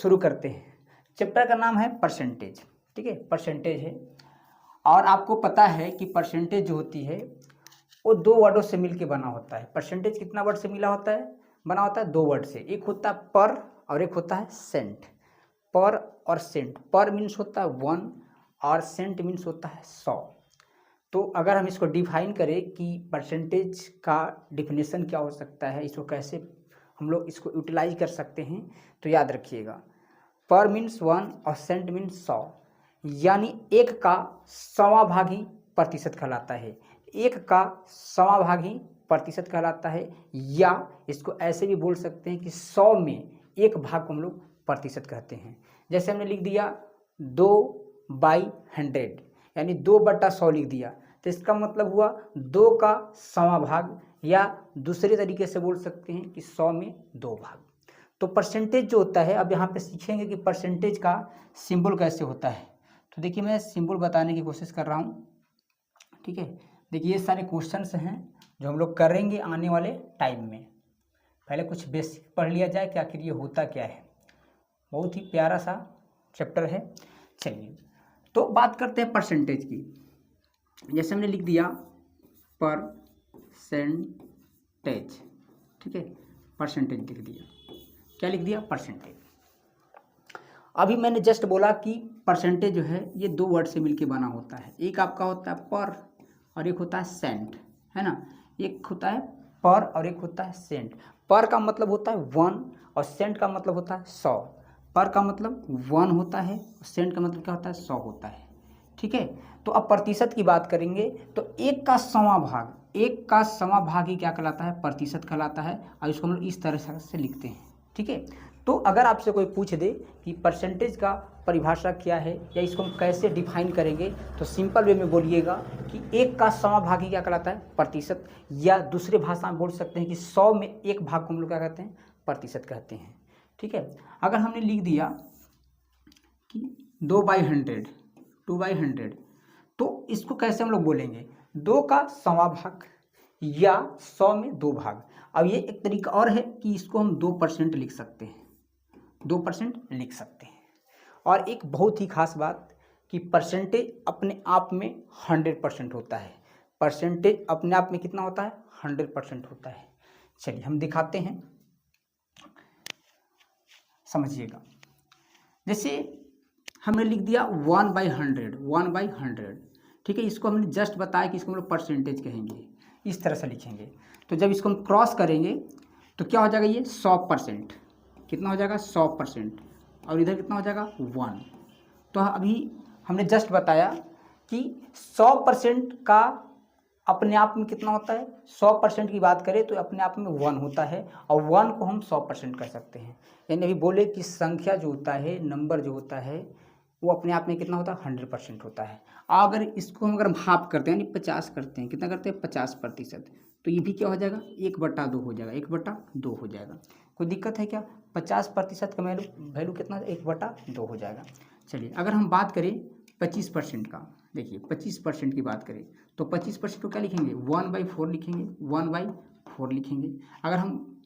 शुरू करते हैं। चैप्टर का नाम है परसेंटेज, ठीक है, परसेंटेज है। और आपको पता है कि परसेंटेज जो होती है वो दो वर्डों से मिलके बना होता है। परसेंटेज कितना वर्ड से मिला होता है, बना होता है दो वर्ड से। एक होता है पर और एक होता है सेंट। पर और सेंट, पर मीन्स होता है 1 और सेंट मीन्स होता है 100। तो अगर हम इसको डिफाइन करें कि परसेंटेज का डिफिनेशन क्या हो सकता है, इसको कैसे हम लोग इसको यूटिलाइज कर सकते हैं, तो याद रखिएगा पर मीन्स 1 और सेंट मीन्स 100, यानी एक का 100वां भाग ही प्रतिशत कहलाता है। एक का 100वां भाग ही प्रतिशत कहलाता है, या इसको ऐसे भी बोल सकते हैं कि 100 में एक भाग को हम लोग प्रतिशत कहते हैं। जैसे हमने लिख दिया 2/100, यानी 2/100 लिख दिया, तो इसका मतलब हुआ 2 का 100वां भाग, या दूसरे तरीके से बोल सकते हैं कि 100 में 2 भाग। तो परसेंटेज जो होता है, अब यहाँ पे सीखेंगे कि परसेंटेज का सिंबल कैसे होता है। तो देखिए मैं सिंबल बताने की कोशिश कर रहा हूँ, ठीक है। देखिए ये सारे क्वेश्चंस हैं जो हम लोग करेंगे आने वाले टाइम में। पहले कुछ बेसिक पढ़ लिया जाए कि आखिर ये होता क्या है। बहुत ही प्यारा सा चैप्टर है। चलिए तो बात करते हैं परसेंटेज की। जैसे हमने लिख दिया परसेंटेज, ठीक है, परसेंटेज लिख दिया। क्या लिख दिया? परसेंटेज। अभी मैंने जस्ट बोला कि परसेंटेज जो है ये दो वर्ड से मिलके बना होता है। एक आपका होता है पर और एक होता है सेंट, है ना। एक होता है पर और एक होता है सेंट। पर का मतलब होता है 1 और सेंट का मतलब होता है 100। पर का मतलब 1 होता है और सेंट का मतलब क्या होता है? 100 होता है, ठीक है। तो अब प्रतिशत की बात करेंगे तो 1 का 100वां भाग, 1 का 100वां भाग ही क्या कहलाता है? प्रतिशत कहलाता है। और इसको हम लोग इस तरह से लिखते हैं, ठीक है। तो अगर आपसे कोई पूछ दे कि परसेंटेज का परिभाषा क्या है या इसको हम कैसे डिफाइन करेंगे, तो सिंपल वे में बोलिएगा कि 1 का 100वां भाग ही क्या कहलाता है? प्रतिशत। या दूसरे भाषा में बोल सकते हैं कि 100 में एक भाग को हम लोग क्या कहते हैं? प्रतिशत कहते हैं, ठीक है। अगर हमने लिख दिया कि 2/100, 2/100, तो इसको कैसे हम लोग बोलेंगे? 2 का 100वां भाग या 100 में 2 भाग। अब ये एक तरीका और है कि इसको हम 2% लिख सकते हैं, 2% लिख सकते हैं। और एक बहुत ही खास बात कि परसेंटेज अपने आप में 100% होता है। परसेंटेज अपने आप में कितना होता है? 100% होता है। चलिए हम दिखाते हैं, समझिएगा। जैसे हमने लिख दिया 1/100, 1/100, ठीक है। इसको हमने जस्ट बताया कि इसको हम लोग परसेंटेज कहेंगे, इस तरह से लिखेंगे। तो जब इसको हम क्रॉस करेंगे तो क्या हो जाएगा? ये 100%। कितना हो जाएगा? 100%। और इधर कितना हो जाएगा? 1। तो अभी हमने जस्ट बताया कि 100% का अपने आप में कितना होता है? 100% की बात करें तो अपने आप में 1 होता है, और 1 को हम 100% कर सकते हैं। यानी अभी बोले कि संख्या जो होता है, नंबर जो होता है, वो अपने आप में कितना होता है? 100% होता है। अगर इसको हम अगर हाफ करते हैं यानी 50 करते हैं, कितना करते हैं? 50%, तो ये भी क्या हो जाएगा? 1/2 हो जाएगा, 1/2 हो जाएगा। कोई दिक्कत है क्या? 50% का वैल्यू कितना? 1/2 हो जाएगा। चलिए अगर हम बात करें 25% का, देखिए 25% की बात करें तो 25% को क्या लिखेंगे? 1/4 लिखेंगे, 1/4 लिखेंगे। अगर हम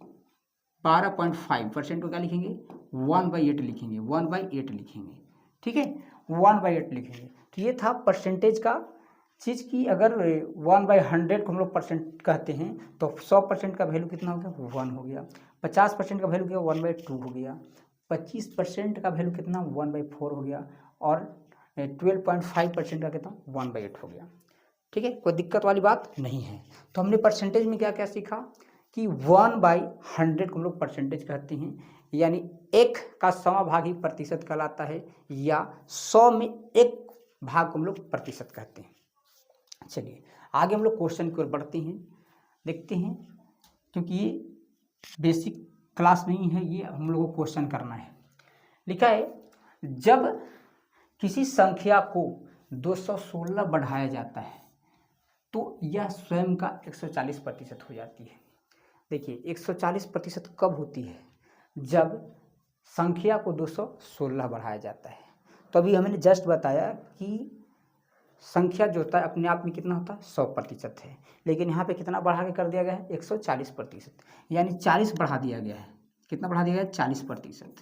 12.5% को क्या लिखेंगे? 1/8 लिखेंगे, 1/8 लिखेंगे, ठीक है, 1/8 लिखेंगे। तो ये था परसेंटेज का चीज़ की। अगर 1/100 को हम लोग परसेंट कहते हैं तो 100% का वैल्यू कितना हो गया? 1 हो गया। 50% का वैल्यू क्या? 1/2 हो गया। 25% का वैल्यू कितना? 1/4 हो गया। और 12.5% का कितना? 1/8 हो गया, ठीक है। कोई दिक्कत वाली बात नहीं है। तो हमने परसेंटेज में क्या क्या सीखा कि 1/100 को हम लोग परसेंटेज कहते हैं, यानी 1 का 100वां भाग ही प्रतिशत कहलाता है, या 100 में एक भाग को हम लोग प्रतिशत कहते हैं। चलिए आगे हम लोग क्वेश्चन की ओर बढ़ते हैं, देखते हैं, क्योंकि ये बेसिक क्लास नहीं है, ये हम लोगों को क्वेश्चन करना है। लिखा है जब किसी संख्या को 216 बढ़ाया जाता है तो यह स्वयं का 140% हो जाती है। देखिए 140% कब होती है? जब संख्या को 216 बढ़ाया जाता है। तो अभी हमने जस्ट बताया कि संख्या जो होता है अपने आप में कितना होता है? 100% है, लेकिन यहाँ पे कितना बढ़ा के कर दिया गया है? 140%, यानी 40 बढ़ा दिया गया है। कितना बढ़ा दिया गया है? 40%,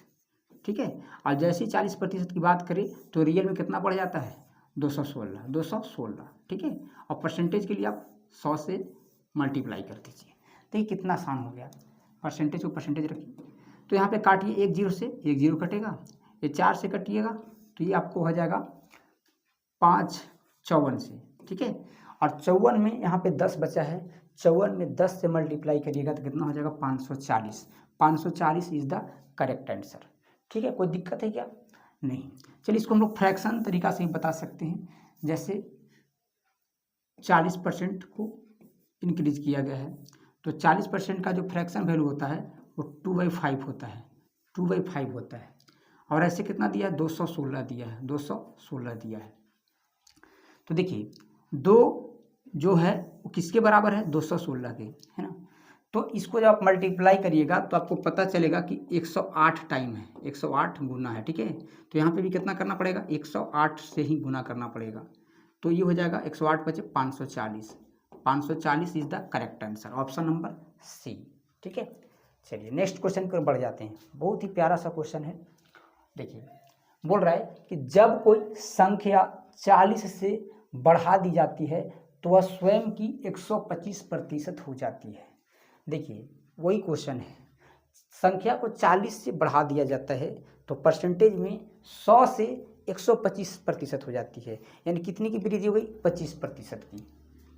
ठीक है। और जैसे ही 40% की बात करें तो रियल में कितना बढ़ जाता है, 216, ठीक है। और परसेंटेज के लिए आप 100 से मल्टीप्लाई कर दीजिए। देखिए कितना आसान हो गया, परसेंटेज को परसेंटेज रखिए। तो यहाँ पे काटिए, एक जीरो से एक जीरो कटेगा, ये 4 से कटिएगा तो ये आपको हो जाएगा 5 54 से, ठीक है। और 54 में यहाँ पे 10 बचा है, 54 में 10 से मल्टीप्लाई करिएगा तो कितना हो जाएगा 540। 540 इज द करेक्ट आंसर, ठीक है। कोई दिक्कत है क्या, नहीं। चलिए इसको हम लोग फ्रैक्शन तरीका से ही बता सकते हैं। जैसे 40% को इंक्रीज किया गया है तो 40% का जो फ्रैक्शन वैल्यू होता है वो 2/5 होता है, 2/5 होता है। और ऐसे कितना दिया है, 216 दिया है, 216 दिया है। तो देखिए 2 जो है वो किसके बराबर है, 216 के, है ना। तो इसको जब आप मल्टीप्लाई करिएगा तो आपको पता चलेगा कि 108 टाइम है, 108 गुना है, ठीक है। तो यहाँ पे भी कितना करना पड़ेगा, 108 से ही गुना करना पड़ेगा। तो ये हो जाएगा 108 बचे 540, 540 is the correct answer, option number C, ठीक है। चलिए नेक्स्ट क्वेश्चन पर बढ़ जाते हैं। बहुत ही प्यारा सा क्वेश्चन है। देखिए बोल रहा है कि जब कोई संख्या 40 से बढ़ा दी जाती है तो वह स्वयं की 125% हो जाती है। देखिए वही क्वेश्चन है, संख्या को 40 से बढ़ा दिया जाता है तो परसेंटेज में 100 से 125% हो जाती है। यानी कितनी की वृद्धि हो गई, 25% की,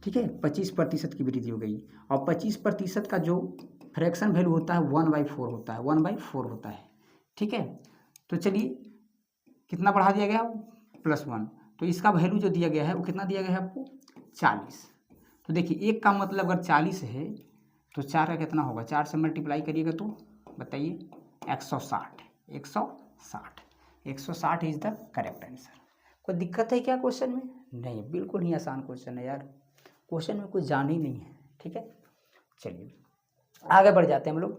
ठीक है। 25% की वृद्धि हो गई। और 25% का जो फ्रैक्शन वैल्यू होता है 1/4 होता है, 1/4 होता है, ठीक है। तो चलिए कितना बढ़ा दिया गया, +1। तो इसका वैल्यू जो दिया गया है वो कितना दिया गया है आपको, 40। तो देखिए एक का मतलब अगर 40 है तो 4 का कितना होगा, 4 से मल्टीप्लाई करिएगा तो बताइए 160, 160, 160 इज द करेक्ट आंसर। कोई दिक्कत है क्या क्वेश्चन में, नहीं, बिल्कुल ही आसान क्वेश्चन है यार, क्वेश्चन में कुछ जान ही नहीं है, ठीक है। चलिए आगे बढ़ जाते हैं हम लोग।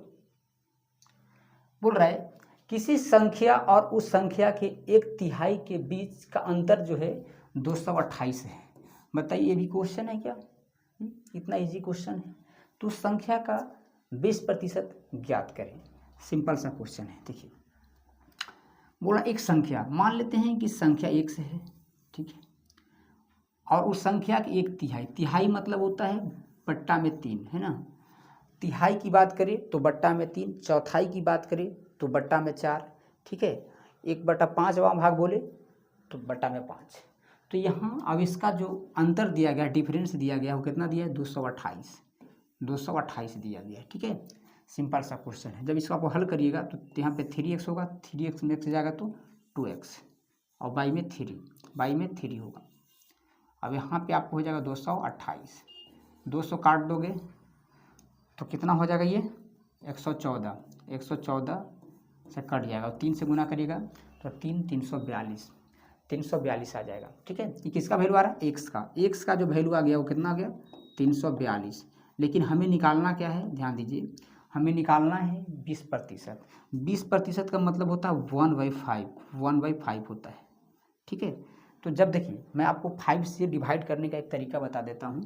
बोल रहा है किसी संख्या और उस संख्या के 1/3 के बीच का अंतर जो है 228 है। बताइए ये भी क्वेश्चन है क्या, इतना इजी क्वेश्चन है। तो संख्या का 20% ज्ञात करें, सिंपल सा क्वेश्चन है। देखिए बोला एक संख्या, मान लेते हैं कि संख्या 1 से है, ठीक है। और उस संख्या की 1/3, तिहाई मतलब होता है बट्टा में 3, है ना। तिहाई की बात करें तो बट्टा में 3, चौथाई की बात करें तो बट्टा में 4, ठीक है। 1/5वां भाग बोले तो बट्टा में 5। तो यहाँ अब इसका जो अंतर दिया गया, डिफरेंस दिया गया, वो कितना दिया है, 228, 228 दिया गया है, ठीक है। सिंपल सा क्वेश्चन है। जब इसको आप हल करिएगा तो यहाँ पे 3x होगा, 3x में x जाएगा तो 2x, और y में 3, y में 3 होगा। अब यहाँ पे आपको हो जाएगा 228, 200 काट दोगे तो कितना हो जाएगा, ये 114, 114 से कट जाएगा, और 3 से गुना करिएगा तो 3, 342, 342 आ जाएगा, ठीक है। ये किसका वैल्यू आ रहा है, x का जो वैल्यू आ गया वो कितना आ गया, 342। लेकिन हमें निकालना क्या है, ध्यान दीजिए, हमें निकालना है 20%। 20% का मतलब होता है 1/5 होता है, ठीक है। तो जब देखिए मैं आपको 5 से डिवाइड करने का एक तरीका बता देता हूँ।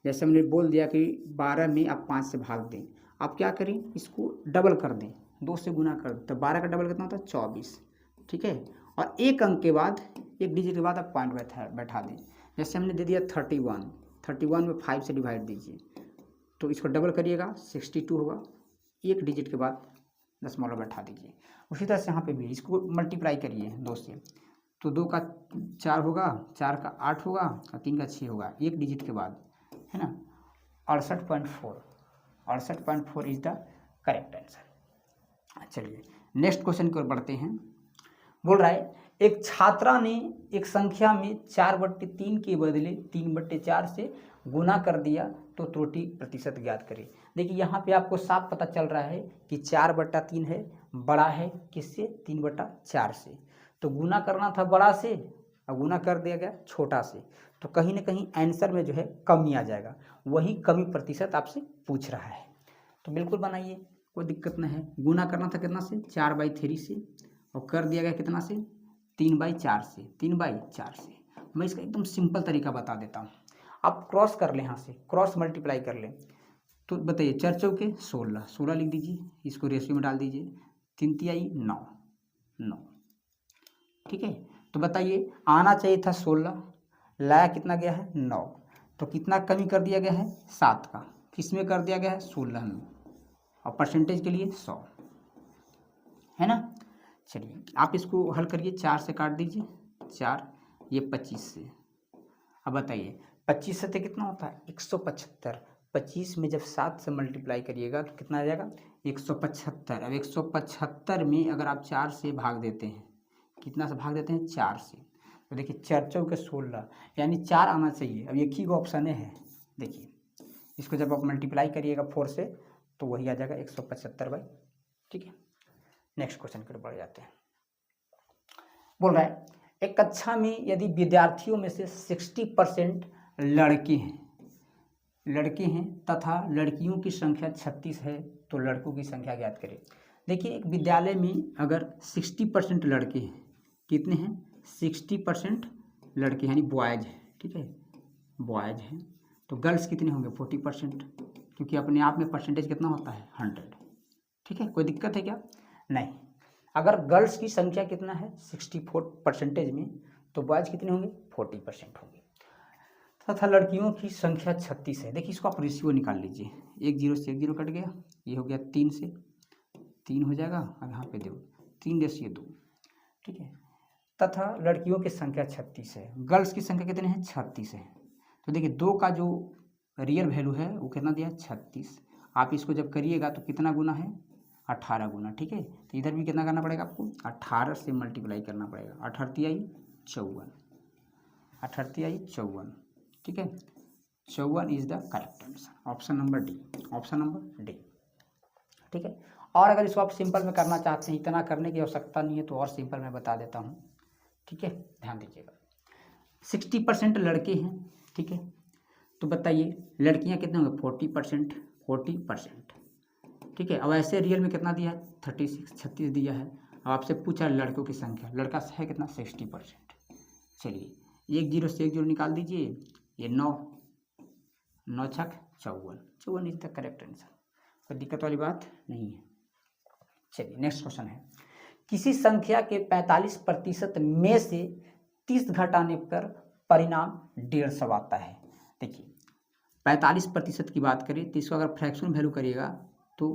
जैसे हमने बोल दिया कि 12 में आप 5 से भाग दें, आप क्या करें, इसको डबल कर दें, 2 से गुना कर दें, तो 12 का डबल कितना होता है, 24, ठीक है। और एक अंक के बाद, एक डिजिट के बाद आप पॉइंट बैठा दें। जैसे हमने दे दिया 31, 31 में 5 से डिवाइड दीजिए तो इसको डबल करिएगा 62 होगा, एक डिजिट के बाद दशमलव बैठा दीजिए। उसी तरह से यहाँ पे भी इसको मल्टीप्लाई करिए 2 से, तो 2 का 4 होगा, 4 का 8 होगा, और 3 का 6 होगा, एक डिजिट के बाद, है ना। 68.4, 68.4 इज द करेक्ट आंसर। चलिए नेक्स्ट क्वेश्चन की ओर बढ़ते हैं। बोल रहा है एक छात्रा ने एक संख्या में 4/3 के बदले 3/4 से गुना कर दिया तो त्रुटि प्रतिशत ज्ञात करें। देखिए यहाँ पे आपको साफ पता चल रहा है कि 4/3 है, बड़ा है किससे, 3/4 से। तो गुना करना था बड़ा से और गुना कर दिया गया छोटा से, तो कहीं ना कहीं आंसर में जो है कमी आ जाएगा। वही कमी प्रतिशत आपसे पूछ रहा है, तो बिल्कुल बनाइए, कोई दिक्कत नहीं है। गुना करना था कितना से, 4/3 से, और कर दिया गया कितना से, 3/4 से, 3/4 से। मैं इसका एकदम सिंपल तरीका बता देता हूँ। आप क्रॉस कर लें, यहाँ से क्रॉस मल्टीप्लाई कर लें तो बताइए 4 चौके 16, 16 लिख दीजिए, इसको रेशियो में डाल दीजिए, 3 तिहाई 9, 9। ठीक है, तो बताइए आना चाहिए था 16, लाया कितना गया है 9, तो कितना कमी कर दिया गया है 7 का, किस में कर दिया गया है 16 में, और परसेंटेज के लिए 100 है ना। चलिए आप इसको हल करिए, 4 से काट दीजिए 4, ये 25 से। अब बताइए 25 से कितना होता है 175, 25 में जब 7 से मल्टीप्लाई करिएगा तो कितना आ जाएगा 175। अब 175 में अगर आप 4 से भाग देते हैं, कितना से भाग देते हैं 4 से, तो देखिए 4 चौके 16, यानी 4 आना चाहिए। अब एक ही ऑप्शन है, देखिए इसको जब आप मल्टीप्लाई करिएगा 4 से तो वही आ जाएगा 175/। ठीक है, नेक्स्ट क्वेश्चन की ओर बढ़ जाते हैं। बोल रहा है एक कक्षा में यदि विद्यार्थियों में से 60% लड़के हैं तथा लड़कियों की संख्या 36 है तो लड़कों की संख्या ज्ञात करें। देखिए एक विद्यालय में अगर 60% लड़के हैं, कितने हैं 60% लड़के यानी बॉयज है। ठीक है, बॉयज हैं, तो गर्ल्स कितने होंगे 40%, क्योंकि अपने आप में परसेंटेज कितना होता है 100। ठीक है, कोई दिक्कत है क्या, नहीं। अगर गर्ल्स की संख्या कितना है 64% में, तो बॉयज कितने होंगे 40% होंगे, तथा लड़कियों की संख्या 36 है। देखिए इसको आप रेशियो निकाल लीजिए, 1 0 से 1 0 कट गया, ये हो गया 3 से 3 हो जाएगा, अब यहाँ पे दो 3/2। ठीक है, तथा लड़कियों की संख्या 36 है, गर्ल्स की संख्या कितने हैं 36 है। तो देखिए 2 का जो रियल वैल्यू है वो कितना दिया 36, आप इसको जब करिएगा तो कितना गुना है 18 गुना। ठीक है, तो इधर भी कितना करना पड़ेगा आपको 18 से मल्टीप्लाई करना पड़ेगा, 18 × 54, 18 × 54। ठीक है, 54 is the correct answer, option number D, option number D. ठीक है, और अगर इसको आप सिंपल में करना चाहते हैं, इतना करने की आवश्यकता नहीं है, तो और सिंपल में बता देता हूँ। ठीक है, ध्यान दीजिएगा 60% लड़के हैं। ठीक है, तो बताइए लड़कियां कितने होंगे 40%। ठीक है, अब ऐसे रियल में कितना दिया है 36 दिया है। अब आपसे पूछा लड़कों की संख्या, लड़का है कितना 60%। चलिए 1 0 से 1 0 निकाल दीजिए, ये 9 9 छक 54 इज द करेक्ट आंसर, कोई दिक्कत वाली बात नहीं है। चलिए नेक्स्ट क्वेश्चन है, किसी संख्या के 45% में से 30 घटाने पर परिणाम 150 आता है। देखिए 45% की बात करें तो इसको अगर फ्रैक्शन वैल्यू करिएगा तो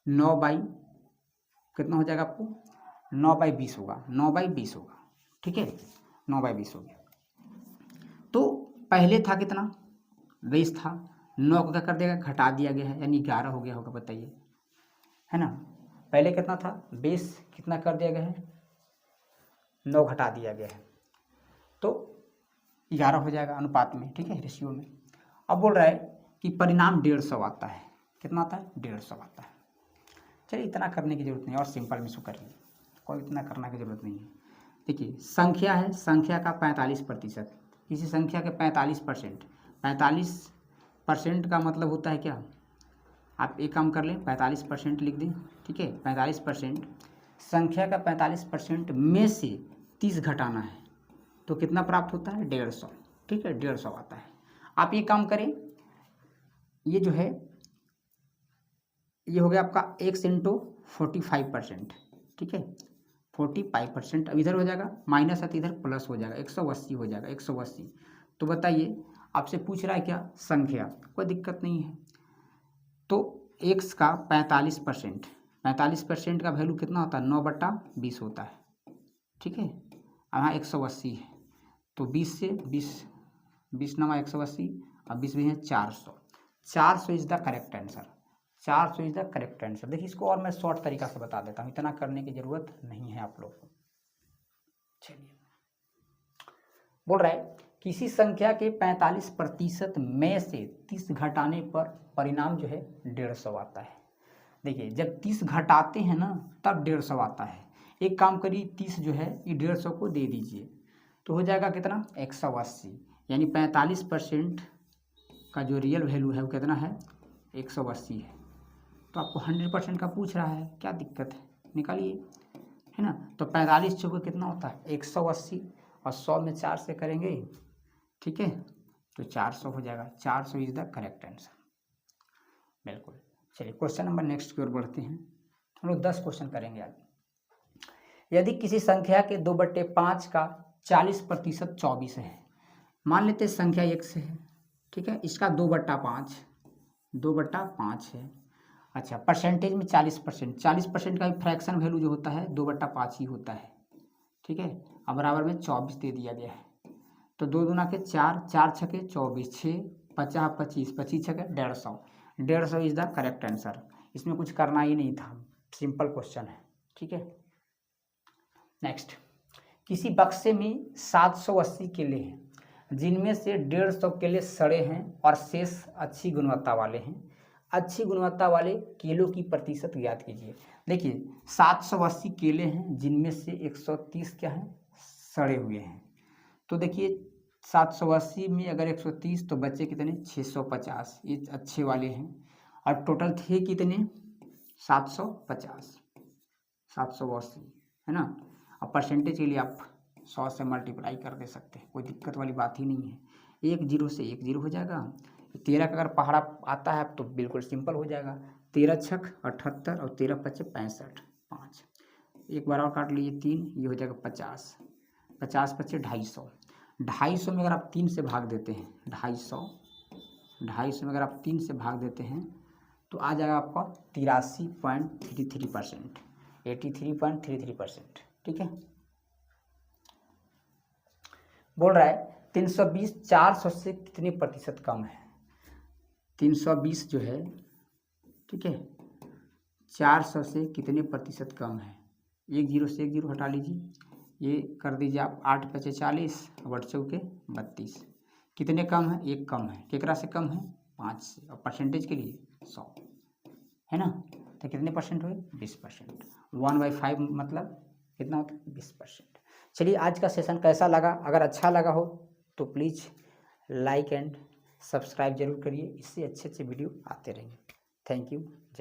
9 बाई कितना हो जाएगा आपको 9/20 होगा, 9/20 होगा। ठीक है, 9/20 हो गया। तो पहले था कितना 20 था, 9 को क्या कर देगा घटा दिया गया है, यानी 11 हो गया होगा, बताइए है ना। पहले कितना था 20, कितना कर दिया गया है 9 घटा दिया गया है, तो 11 हो जाएगा अनुपात में। ठीक है, रेशियो में। अब बोल रहा है कि परिणाम 150 आता है, कितना आता है 150 आता है। चलिए इतना करने की जरूरत नहीं, और सिंपल में इसको करिए, कोई इतना करने की जरूरत नहीं है। देखिए संख्या है, संख्या का 45%, किसी संख्या के 45%, 45% का मतलब होता है क्या, आप एक काम कर लें 45% लिख दें। ठीक है, 45% संख्या का 45% में से 30 घटाना है तो कितना प्राप्त होता है 150। ठीक है, 150 आता है। आप ये काम करें, ये जो है ये हो गया आपका x × 45%। ठीक है, 45%, अब इधर हो जाएगा माइनस है तो इधर प्लस हो जाएगा, 180 हो जाएगा, 180। तो बताइए आपसे पूछ रहा है क्या संख्या, कोई दिक्कत नहीं है। तो x का 45%, 45% का वैल्यू कितना होता है 9/20 होता है। ठीक है, यहाँ 180 है, तो 20 से 20 9 180, अब 20 भी है 400, 400 is the correct answer, 400 is the correct answer. देखिए इसको और मैं शॉर्ट तरीका से बता देता हूँ, इतना करने की जरूरत नहीं है आप लोग को। चलिए बोल रहा है किसी संख्या के 45% में से 30 घटाने पर परिणाम जो है 150 आता है। देखिए जब 30 घटाते हैं ना तब 150 आता है। एक काम करिए 30 जो है ये 150 को दे दीजिए तो हो जाएगा कितना 180, यानी 45% का जो रियल वैल्यू है वो कितना है 180 है। तो आपको 100% का पूछ रहा है, क्या दिक्कत है, निकालिए, है ना। तो 45 चौके कितना होता है 180, और 100 में 4 से करेंगे, ठीक है, तो 400 हो जाएगा, 400 इज द करेक्ट आंसर, बिल्कुल। चलिए क्वेश्चन नंबर नेक्स्ट की ओर बढ़ते हैं, हम लोग 10 क्वेश्चन करेंगे आज। यदि किसी संख्या के 2/5 का 40% 24 है, मान लेते हैं संख्या x है, ठीक है, इसका 2/5 है। अच्छा, परसेंटेज में 40%, 40% का भी फ्रैक्शन वैल्यू जो होता है 2/5 ही होता है, ठीक है। अब बराबर में 24 दे दिया गया है, तो 2 दूना के 4, 4 छके 24, 6 50 25, 25 छके 150, 150 इज द करेक्ट आंसर। इसमें कुछ करना ही नहीं था, सिंपल क्वेश्चन है, ठीक है। नेक्स्ट, किसी बक्से में 780 केले हैं, जिनमें से 150 केले सड़े हैं और शेष अच्छी गुणवत्ता वाले हैं। अच्छी गुणवत्ता वाले केलों की प्रतिशत ज्ञात कीजिए। देखिए 780 केले हैं, जिनमें से 130 क्या है, सड़े हुए हैं। तो देखिए 780 में अगर 130 तो बचे कितने, 650, ये अच्छे वाले हैं। और टोटल थे कितने, 750, 780, है ना। अब परसेंटेज के लिए आप 100 से मल्टीप्लाई कर दे सकते हैं, कोई दिक्कत वाली बात ही नहीं है। 1 0 से 1 0 हो जाएगा। 13 का अगर पहाड़ा आता है तो बिल्कुल सिंपल हो जाएगा, 13 छक 78 और 13 पचे 65, 5 एक बार और काट लीजिए 3, ये हो जाएगा 50, 50 पचे 250, 250 में अगर आप 3 से भाग देते हैं, 250 में अगर आप 3 से भाग देते हैं तो आ जाएगा आपका 83.33%, 83.33%, ठीक है। बोल रहा है 320 400 से कितने प्रतिशत कम है। 320 जो है, ठीक है, 400 से कितने प्रतिशत कम है। 1 0 से 1 0 हटा लीजिए, ये कर दीजिए आप 8 पचे 40 और 8 चौके 32, कितने कम है, 1 कम है। केकरा से कम है, 5 से। और परसेंटेज के लिए 100, है ना। तो कितने परसेंट हुए, 20%। 1/5 मतलब कितना होता है, 20%। चलिए आज का सेशन कैसा लगा, अगर अच्छा लगा हो तो प्लीज़ लाइक एंड सब्सक्राइब जरूर करिए, इससे अच्छे अच्छे वीडियो आते रहेंगे। थैंक यू, जय।